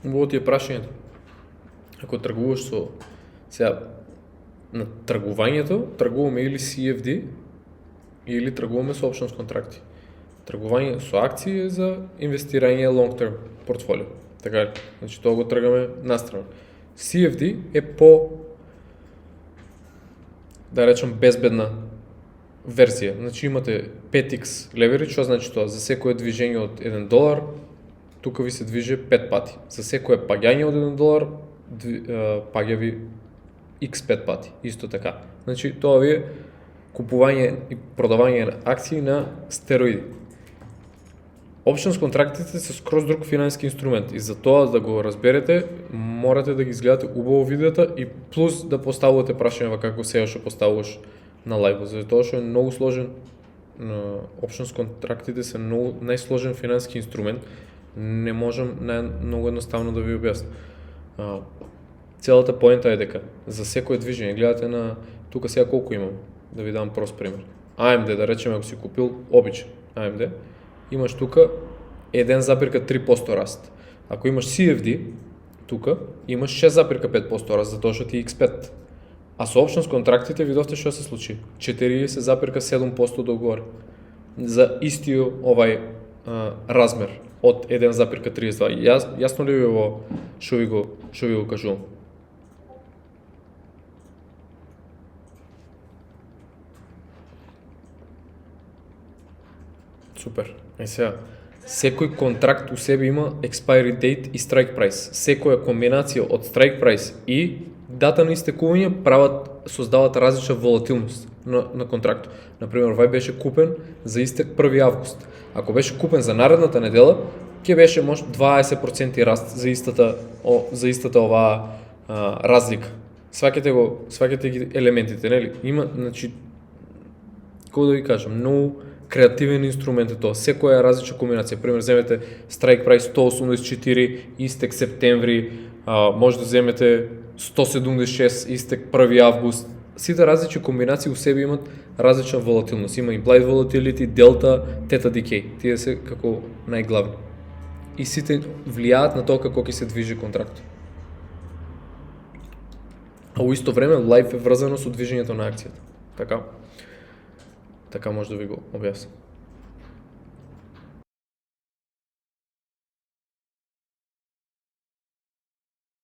Убаво ти е прашањето. Ако тргуваш со сега на тргувањето, тргуваме или CFD или тргуваме со options контракти. Тргување со акции е за инвестирање long term портфолио. Така е. Значи тоа го тргаме настрана. CFD е по, да речем, безбедна верзија. Значи имате 5x leverage, што значи тоа? За секое движење од $1, тука ви се движе 5 пати. За секое паѓање од $1, паѓа ви x 5 пати. Исто така. Значи тоа ви е купување и продавање на акции на стероиди. Options контрактите се скроз друг финансски инструмент и за тоа да го разберете, морате да ги изгледате убаво видеото и плюс да поставувате прашања како сега што поставуваш на лајв, затоа што е многу сложен. Options контрактите се најсложен финансски инструмент, не можам многу едноставно да ви објаснам. Целата поента е дека за секое движење гледате на тука сега колку имам, да ви дам прост пример. AMD, да речеме, ако си купил обичен AMD, имаш тука 1,3% раст. Ако имаш CFD, тука имаш 6,5% раст, затоа што ти X5. А со options контрактите видовте што се случи. 40,7% догоре. За истиот овај размер од 1,32. Јасно ли ви ово што ви го кажувам? Супер. Сега, секој контракт у себе има expiry date и strike price. Секоја комбинација од strike price и дата на истекување создават различна волатилност на контрактот. Например, овај беше купен за истек 1 август. Ако беше купен за наредната недела, ќе беше може 20% раст за истата оваа разлика. Сваќате ги елементите, нели? Има, значи, како да ви кажам, многу креативен инструмент е тоа. Секоја е различна комбинација. Пример, земете strike price 184, истек септември, може да земете 176, истек 1 август. Сите различни комбинации у себе имат различна волатилност. Има implied volatility, delta, theta decay. Тие се како најглавни. И сите влијаат на тоа како ќе се движи контракт. А у исто време лајф е врзано со движењето на акцијата. Така може да ви го објаснам.